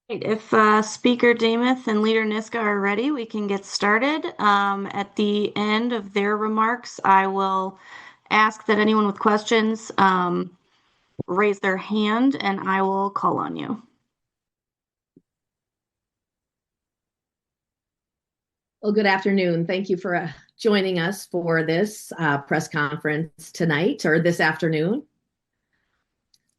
If Speaker Damath and Leader Niska are ready, we can get started. At the end of their remarks, I will ask that anyone with questions raise their hand and I will call on you. Well, good afternoon. Thank you for joining us for this press conference tonight or this afternoon.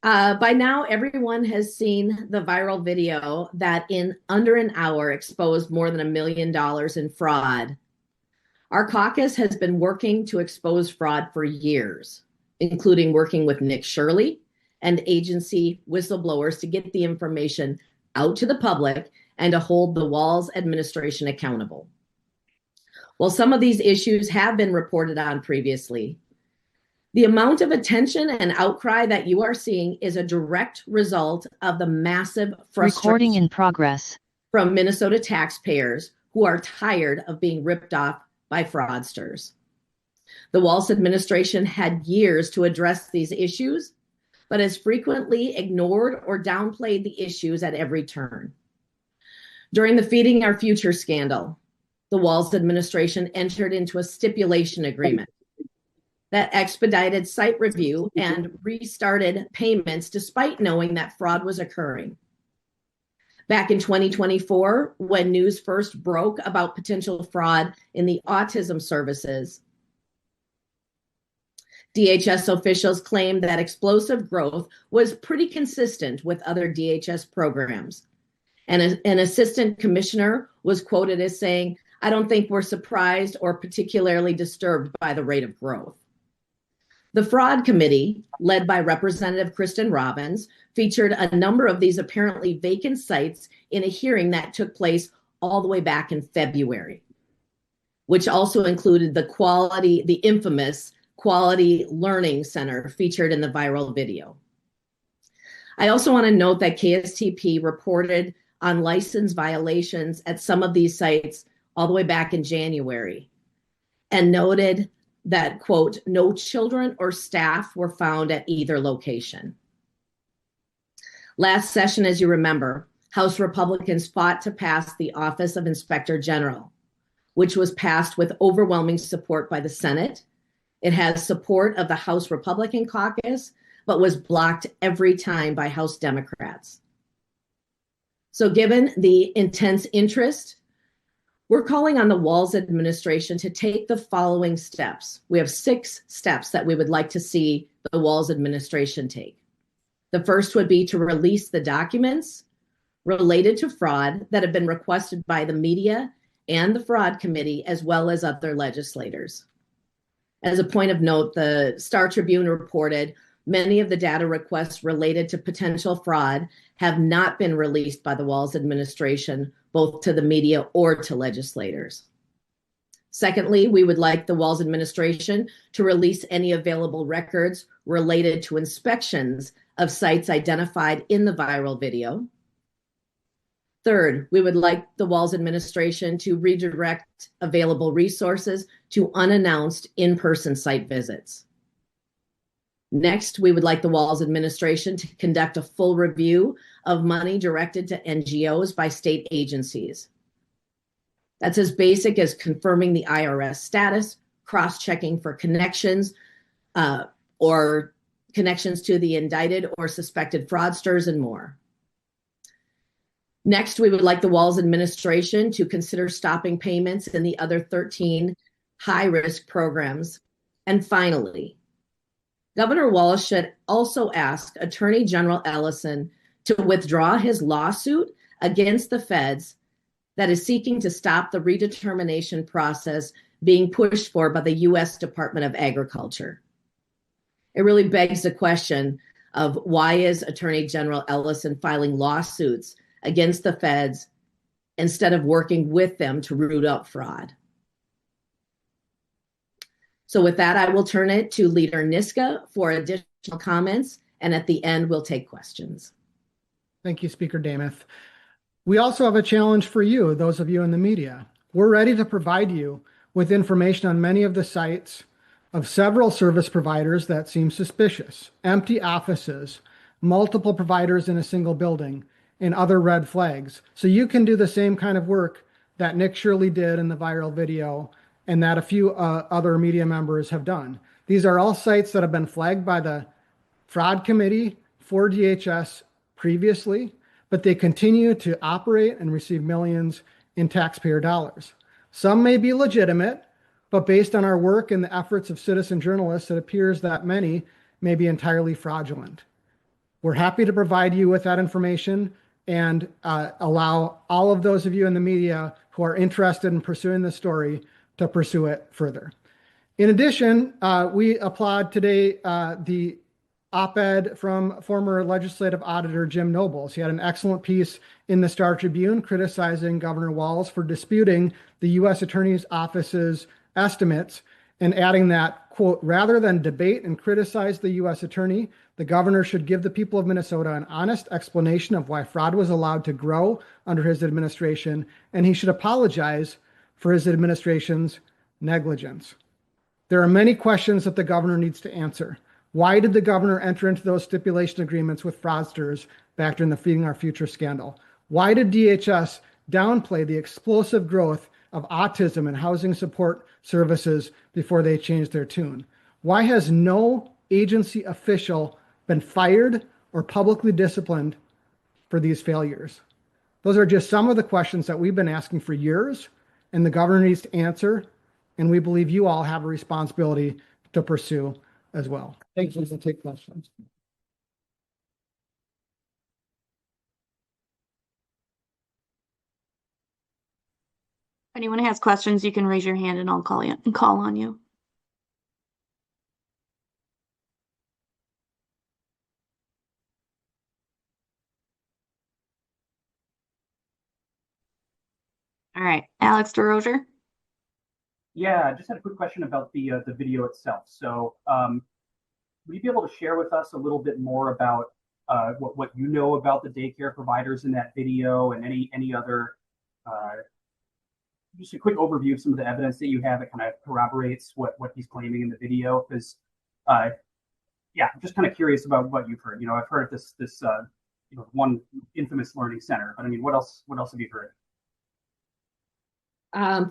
By now, everyone has seen the viral video that in under an hour exposed more than $1 million in fraud. Our caucus has been working to expose fraud for years, including working with Nick Shirley and agency whistleblowers to get the information out to the public and to hold the Walz administration accountable. While some of these issues have been reported on previously, the amount of attention and outcry that you are seeing is a direct result of the massive frustration Recording in progress from Minnesota taxpayers who are tired of being ripped off by fraudsters. The Walz administration had years to address these issues, but has frequently ignored or downplayed the issues at every turn. During the Feeding Our Future scandal, the Walz administration entered into a stipulation agreement that expedited site review and restarted payments despite knowing that fraud was occurring. Back in 2024, when news first broke about potential fraud in the autism services, DHS officials claimed that explosive growth was pretty consistent with other DHS programs. And an assistant commissioner was quoted as saying, "I don't think we're surprised or particularly disturbed by the rate of growth." The Fraud Committee, led by Representative Kristen Robbins, featured a number of these apparently vacant sites in a hearing that took place all the way back in February, which also included the infamous Quality Learning Center featured in the viral video. I also want to note that KSTP reported on license violations at some of these sites all the way back in January and noted that, quote, "no children or staff were found at either location." Last session, as you remember, House Republicans fought to pass the Office of Inspector General, which was passed with overwhelming support by the Senate. It has support of the House Republican caucus, but was blocked every time by House Democrats. So given the intense interest, we're calling on the Walz administration to take the following steps. We have 6 steps that we would like to see the Walz administration take. The first would be to release the documents related to fraud that have been requested by the media and the Fraud Committee, as well as other legislators. As a point of note, the Star Tribune reported many of the data requests related to potential fraud have not been released by the Walz administration, both to the media or to legislators. Secondly, we would like the Walz administration to release any available records related to inspections of sites identified in the viral video. Third, we would like the Walz administration to redirect available resources to unannounced in-person site visits. Next, we would like the Walz administration to conduct a full review of money directed to NGOs by state agencies. That's as basic as confirming the IRS status, cross-checking for connections or connections to the indicted or suspected fraudsters and more. Next, we would like the Walz administration to consider stopping payments in the other 13 high-risk programs. And finally, Governor Walz should also ask Attorney General Ellison to withdraw his lawsuit against the feds that is seeking to stop the redetermination process being pushed for by the U.S. Department of Agriculture. It really begs the question of why is Attorney General Ellison filing lawsuits against the feds instead of working with them to root out fraud? So with that, I will turn it to Leader Niska for additional comments, and at the end, we'll take questions. Thank you, Speaker Damath. We also have a challenge for you, those of you in the media. We're ready to provide you with information on many of the sites of several service providers that seem suspicious, empty offices, multiple providers in a single building, and other red flags. So you can do the same kind of work that Nick Shirley did in the viral video and that a few other media members have done. These are all sites that have been flagged by the fraud committee for DHS previously, but they continue to operate and receive millions in taxpayer dollars. Some may be legitimate, but based on our work and the efforts of citizen journalists, it appears that many may be entirely fraudulent. We're happy to provide you with that information and allow all of those of you in the media who are interested in pursuing this story to pursue it further. In addition, we applaud today the op-ed from former legislative auditor Jim Nobles. He had an excellent piece in the Star Tribune criticizing Governor Walz for disputing the U.S. Attorney's Office's estimates and adding that, quote, rather than debate and criticize the U.S. Attorney, the governor should give the people of Minnesota an honest explanation of why fraud was allowed to grow under his administration, and he should apologize for his administration's negligence. There are many questions that the governor needs to answer. Why did the governor enter into those stipulation agreements with fraudsters back during the Feeding Our Future scandal? Why did DHS downplay the explosive growth of autism and housing support services before they changed their tune? Why has no agency official been fired or publicly disciplined for these failures? Those are just some of the questions that we've been asking for years, and the governor needs to answer, and we believe you all have a responsibility to pursue as well. Thank you. We'll take questions. If anyone has questions, you can raise your hand and I'll call on you. All right, Alex DeRozier. Yeah, I just had a quick question about the video itself. So, would you be able to share with us a little bit more about what you know about the daycare providers in that video, and any other just a quick overview of some of the evidence that you have that kind of corroborates what he's claiming in the video? Because yeah, I'm just kind of curious about what you've heard. I've heard of this one infamous learning center, but I mean, what else have you heard?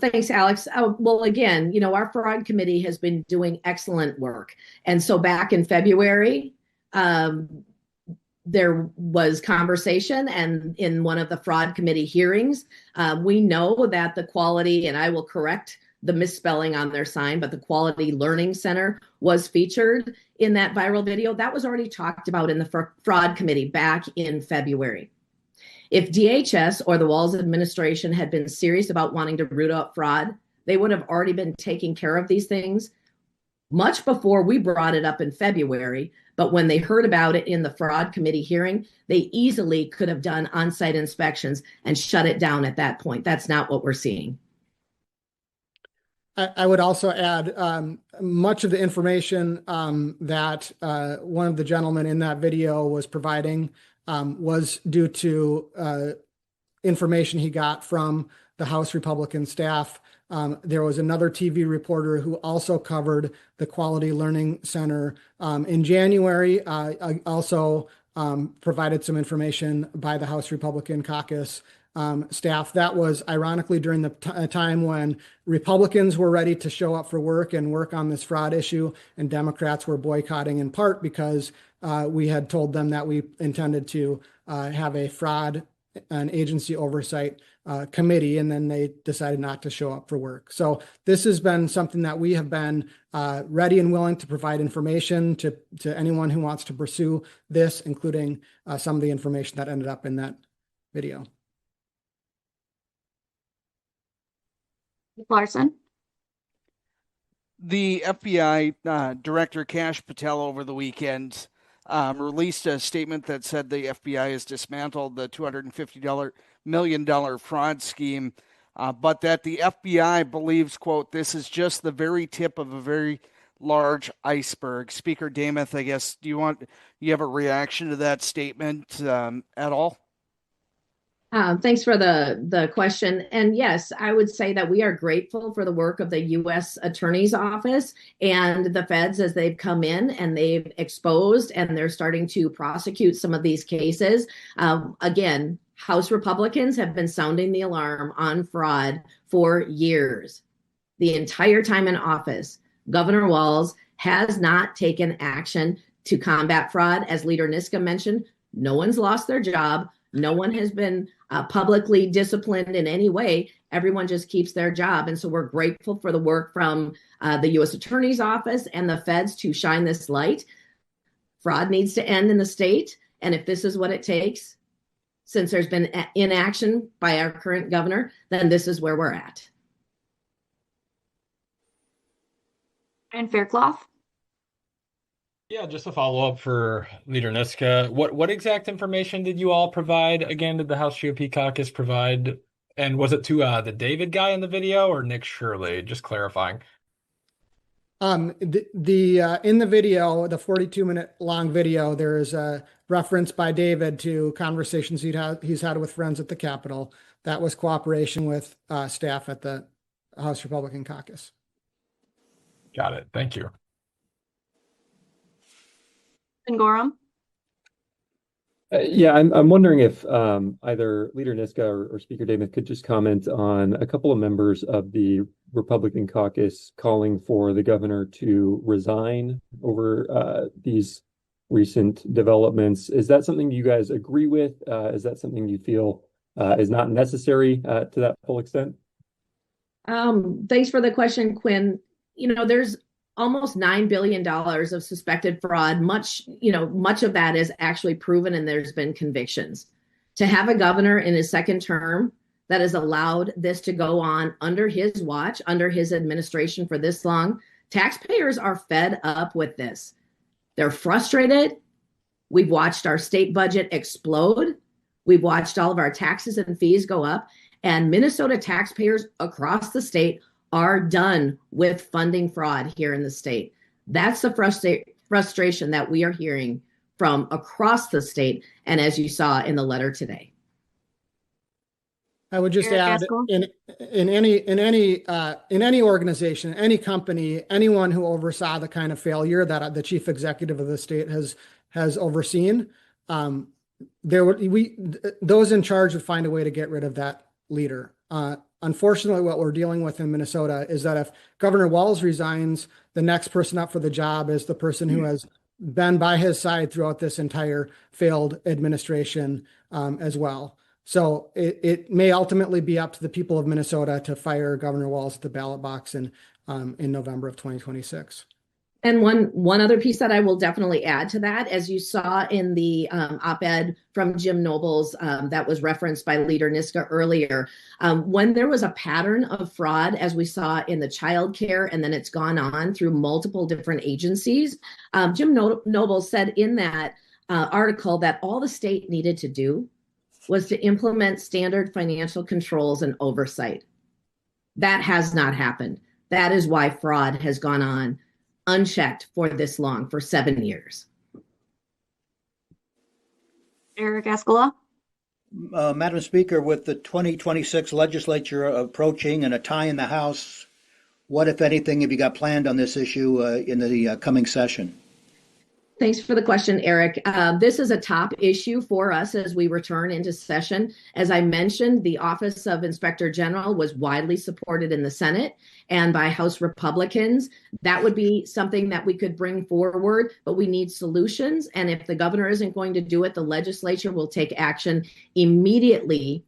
Thanks, Alex. Well, again, our fraud committee has been doing excellent work. And so back in February, there was conversation, and in one of the fraud committee hearings, we know that the quality, and I will correct the misspelling on their sign, but the Quality Learning Center was featured in that viral video. That was already talked about in the fraud committee back in February. If DHS or the Walz administration had been serious about wanting to root out fraud, they would have already been taking care of these things much before we brought it up in February. But when they heard about it in the fraud committee hearing, they easily could have done on-site inspections and shut it down at that point. That's not what we're seeing. I would also add much of the information that one of the gentlemen in that video was providing was due to information he got from the House Republican staff. There was another TV reporter who also covered the Quality Learning Center in January. Also provided some information by the House Republican caucus staff. That was ironically during the time when Republicans were ready to show up for work and work on this fraud issue, and Democrats were boycotting in part because we had told them that we intended to have a fraud and agency oversight committee, and then they decided not to show up for work. So this has been something that we have been ready and willing to provide information to anyone who wants to pursue this, including some of the information that ended up in that video. Larson. The FBI Director Kash Patel over the weekend released a statement that said the FBI has dismantled the $250 million fraud scheme, but that the FBI believes, quote, this is just the very tip of a very large iceberg. Speaker Demuth, I guess, do you have a reaction to that statement at all? Thanks for the question. And yes, I would say that we are grateful for the work of the U.S. Attorney's Office and the feds as they've come in and they've exposed and they're starting to prosecute some of these cases. Again, House Republicans have been sounding the alarm on fraud for years. The entire time in office, Governor Walz has not taken action to combat fraud. As Leader Niska mentioned, no one's lost their job. No one has been publicly disciplined in any way. Everyone just keeps their job. And so we're grateful for the work from the U.S. Attorney's Office and the feds to shine this light. Fraud needs to end in the state. And if this is what it takes, since there's been inaction by our current governor, then this is where we're at. And Faircloth? Yeah, just a follow-up for Leader Niska. What exact information did you all provide? Again, did the House GOP caucus provide? And was it to the David guy in the video or Nick Shirley? Just clarifying. In the video, the 42-minute long video, there is a reference by David to conversations he's had with friends at the Capitol. That was cooperation with staff at the House Republican caucus. Got it. Thank you. And Gorham? Yeah, I'm wondering if either Leader Niska or Speaker Damith could just comment on a couple of members of the Republican caucus calling for the governor to resign over these recent developments. Is that something you guys agree with? Is that something you feel is not necessary to that full extent? Thanks for the question, Quinn. There's almost $9 billion of suspected fraud. Much of that is actually proven and there's been convictions. To have a governor in his second term that has allowed this to go on under his watch, under his administration for this long, taxpayers are fed up with this. They're frustrated. We've watched our state budget explode. We've watched all of our taxes and fees go up, and Minnesota taxpayers across the state are done with funding fraud here in the state. That's the frustration that we are hearing from across the state, and as you saw in the letter today. I would just add, in any organization, any company, anyone who oversaw the kind of failure that the chief executive of the state has overseen, those in charge would find a way to get rid of that leader. Unfortunately, what we're dealing with in Minnesota is that if Governor Walz resigns, the next person up for the job is the person who has been by his side throughout this entire failed administration as well. So it may ultimately be up to the people of Minnesota to fire Governor Walz at the ballot box in November of 2026. And one other piece that I will definitely add to that, as you saw in the op-ed from Jim Nobles that was referenced by Leader Niska earlier, when there was a pattern of fraud, as we saw in the child care, and then it's gone on through multiple different agencies, Jim Nobles said in that article that all the state needed to do was to implement standard financial controls and oversight. That has not happened. That is why fraud has gone on unchecked for this long, for 7 years. Eric Escala? Madam Speaker, with the 2026 legislature approaching and a tie in the House, what, if anything, have you got planned on this issue in the coming session? Thanks for the question, Eric. This is a top issue for us as we return into session. As I mentioned, the Office of Inspector General was widely supported in the Senate and by House Republicans. That would be something that we could bring forward, but we need solutions. And if the governor isn't going to do it, the legislature will take action immediately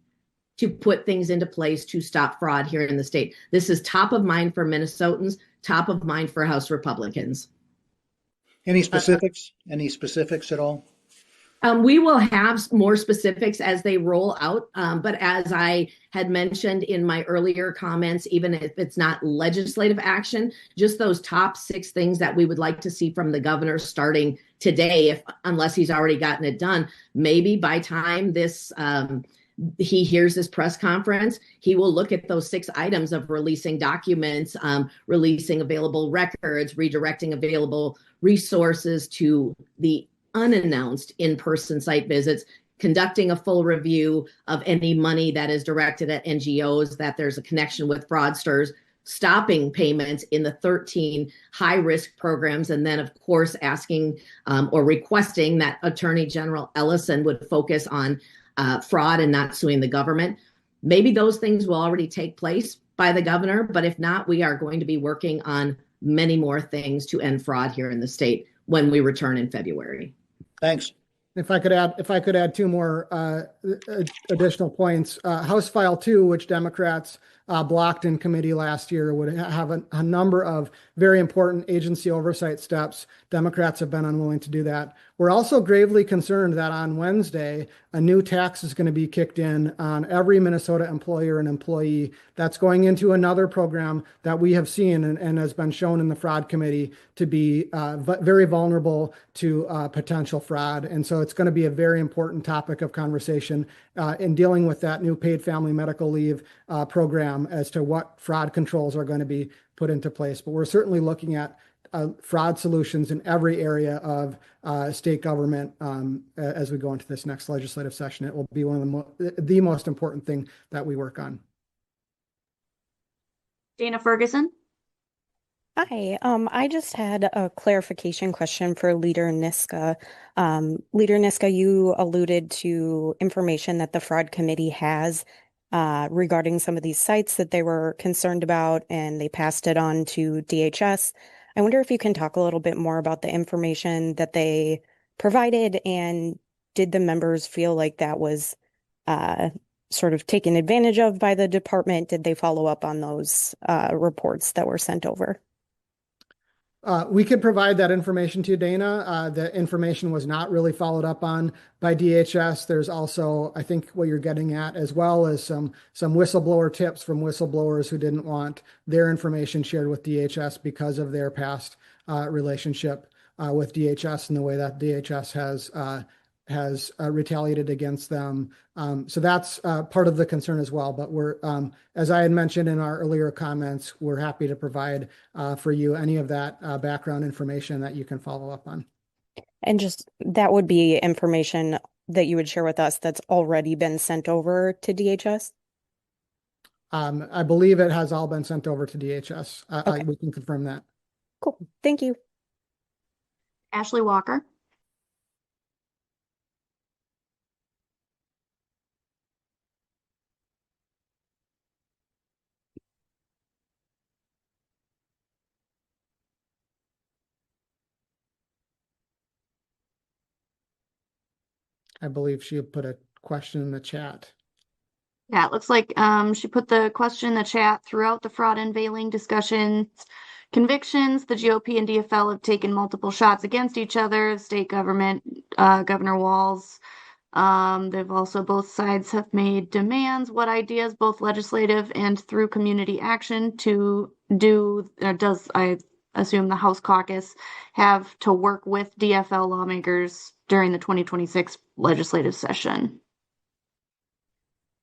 to put things into place to stop fraud here in the state. This is top of mind for Minnesotans, top of mind for House Republicans. Any specifics? Any specifics at all? We will have more specifics as they roll out. But as I had mentioned in my earlier comments, even if it's not legislative action, just those top 6 things that we would like to see from the governor starting today, unless he's already gotten it done. Maybe by time he hears this press conference, he will look at those 6 items of releasing documents, releasing available records, redirecting available resources to the unannounced in-person site visits, conducting a full review of any money that is directed at NGOs, that there's a connection with fraudsters, stopping payments in the 13 high-risk programs, and then, of course, asking or requesting that Attorney General Ellison would focus on fraud and not suing the government. Maybe those things will already take place by the governor, but if not, we are going to be working on many more things to end fraud here in the state when we return in February. Thanks. If I could add two more additional points. House File 2, which Democrats blocked in committee last year, would have a number of very important agency oversight steps. Democrats have been unwilling to do that. We're also gravely concerned that on Wednesday, a new tax is going to be kicked in on every Minnesota employer and employee. That's going into another program that we have seen and has been shown in the fraud committee to be very vulnerable to potential fraud. And so it's going to be a very important topic of conversation in dealing with that new paid family medical leave program as to what fraud controls are going to be put into place. But we're certainly looking at fraud solutions in every area of state government as we go into this next legislative session. It will be one of the most important thing that we work on. Dana Ferguson. Hi, I just had a clarification question for Leader Niska. Leader Niska, you alluded to information that the fraud committee has regarding some of these sites that they were concerned about, and they passed it on to DHS. I wonder if you can talk a little bit more about the information that they provided, and did the members feel like that was sort of taken advantage of by the department? Did they follow up on those reports that were sent over? We could provide that information to you, Dana. The information was not really followed up on by DHS. There's also, I think what you're getting at, as well as some whistleblower tips from whistleblowers who didn't want their information shared with DHS because of their past relationship with DHS and the way that DHS has retaliated against them. So that's part of the concern as well. But we're, as I had mentioned in our earlier comments, we're happy to provide for you any of that background information that you can follow up on. And just that would be information that you would share with us that's already been sent over to DHS? I believe it has all been sent over to DHS. Okay. We can confirm that. Cool. Thank you. Ashley Walker. I believe she put a question in the chat. Yeah, it looks like she put the question in the chat. Throughout the fraud unveiling discussions, convictions, the GOP and DFL have taken multiple shots against each other. State government, Governor Walz. They've also, both sides have made demands. What ideas, both legislative and through community action, to do, does, I assume, the House caucus have to work with DFL lawmakers during the 2026 legislative session?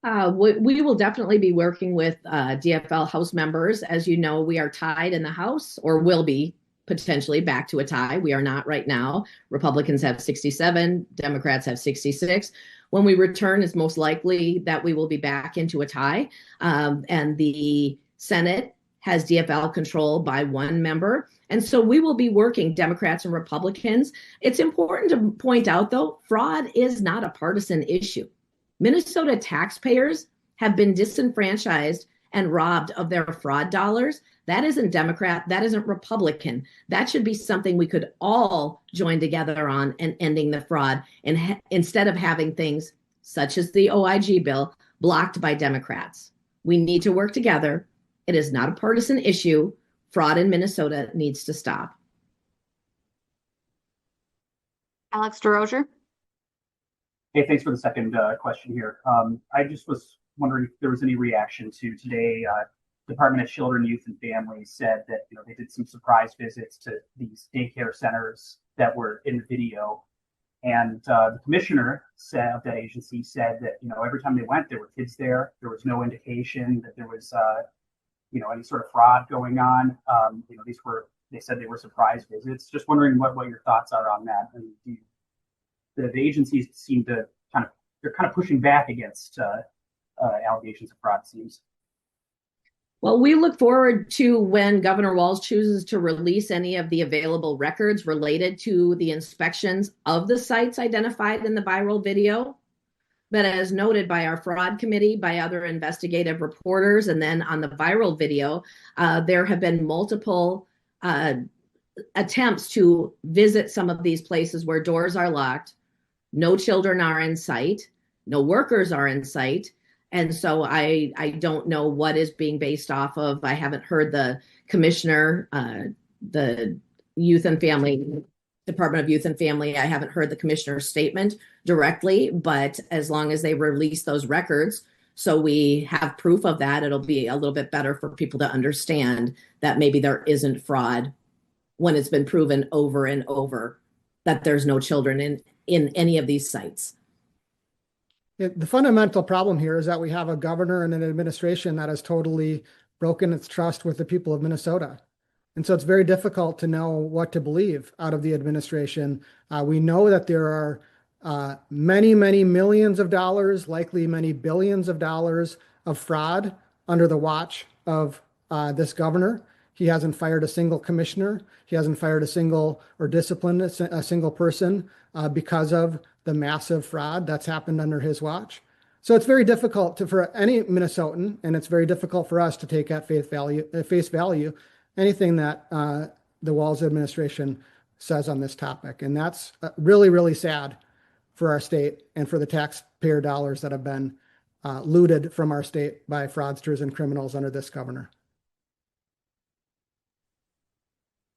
We will definitely be working with DFL House members. As you know, we are tied in the House, or will be potentially back to a tie. We are not right now. Republicans have 67, Democrats have 66. When we return, it's most likely that we will be back into a tie. And the Senate has DFL control by one member. And so we will be working, Democrats and Republicans. It's important to point out, though, fraud is not a partisan issue. Minnesota taxpayers have been disenfranchised and robbed of their fraud dollars. That isn't Democrat, that isn't Republican. That should be something we could all join together on, and ending the fraud, and instead of having things such as the OIG bill blocked by Democrats. We need to work together. It is not a partisan issue. Fraud in Minnesota needs to stop. Alex DeRozier. Hey, thanks for the second question here. I just was wondering if there was any reaction to today. Department of Children, Youth, and Families said that they did some surprise visits to these daycare centers that were in the video, and the commissioner of that agency said that every time they went, there were kids there. There was no indication that there was any sort of fraud going on. They said they were surprise visits. Just wondering what your thoughts are on that. And the agencies seem to kind of they're kind of pushing back against allegations of fraud, it seems. Well, we look forward to when Governor Walz chooses to release any of the available records related to the inspections of the sites identified in the viral video. But as noted by our fraud committee, by other investigative reporters, and then on the viral video, there have been multiple attempts to visit some of these places where doors are locked, no children are in sight, no workers are in sight. And so I don't know what is being based off of. I haven't heard the commissioner, the Youth and Family, Department of Youth and Family. I haven't heard the commissioner's statement directly, but as long as they release those records, so we have proof of that, it'll be a little bit better for people to understand that maybe there isn't fraud when it's been proven over and over that there's no children in any of these sites. The fundamental problem here is that we have a governor and an administration that has totally broken its trust with the people of Minnesota. And so it's very difficult to know what to believe out of the administration. We know that there are many, many millions of dollars, likely many billions of dollars of fraud under the watch of this governor. He hasn't fired a single commissioner. He hasn't fired a single or disciplined a single person because of the massive fraud that's happened under his watch. So it's very difficult for any Minnesotan, and it's very difficult for us to take at face value anything that the Walz administration says on this topic. And that's really, really sad for our state and for the taxpayer dollars that have been looted from our state by fraudsters and criminals under this governor.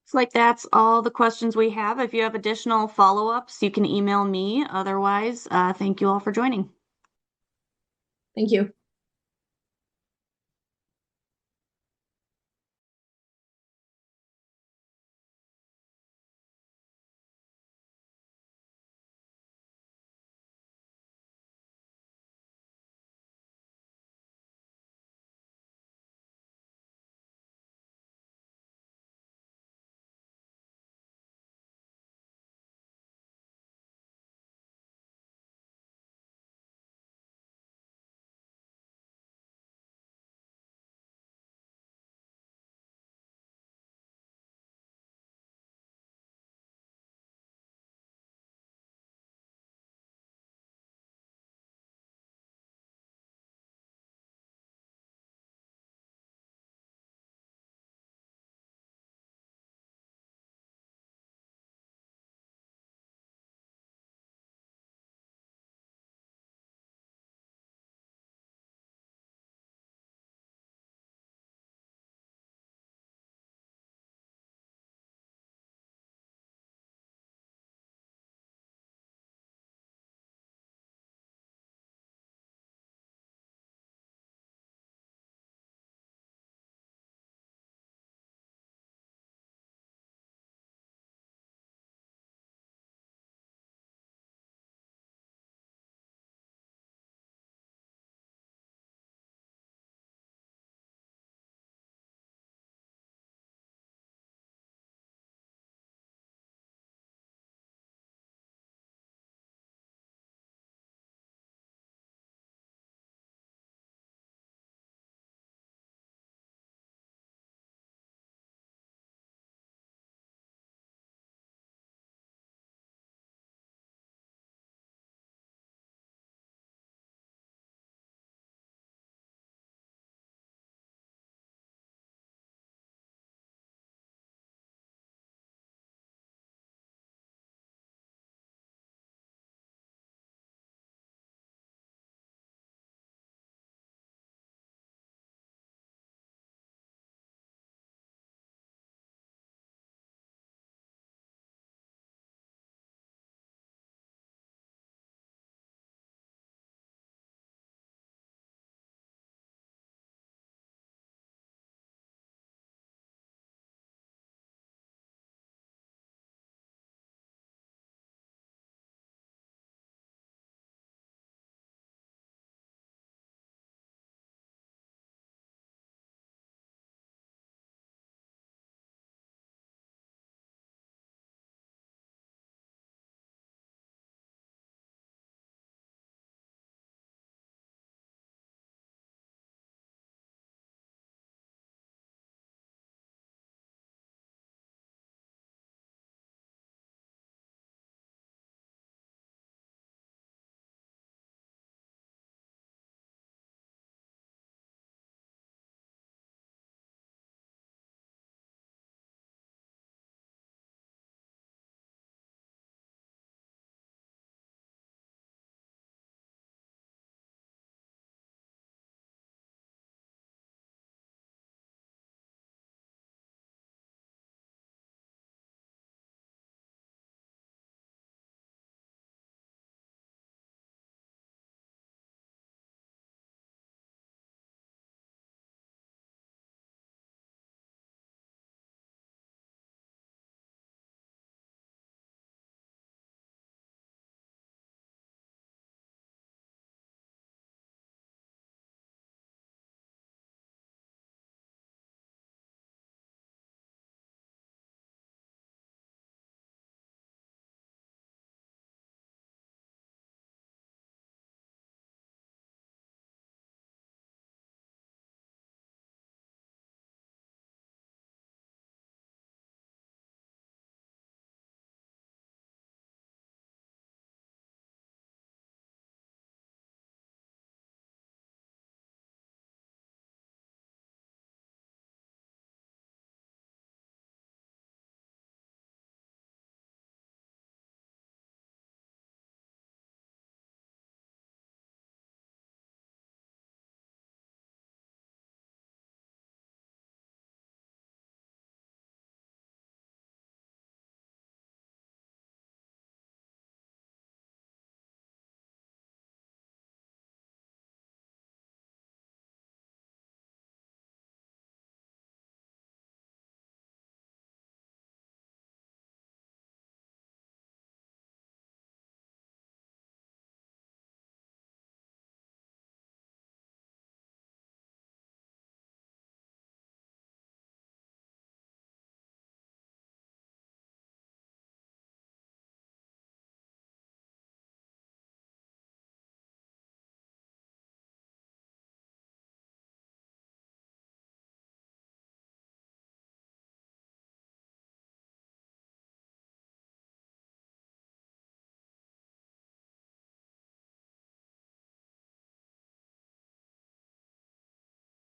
Looks like that's all the questions we have. If you have additional follow-ups, you can email me. Otherwise, thank you all for joining. Thank you.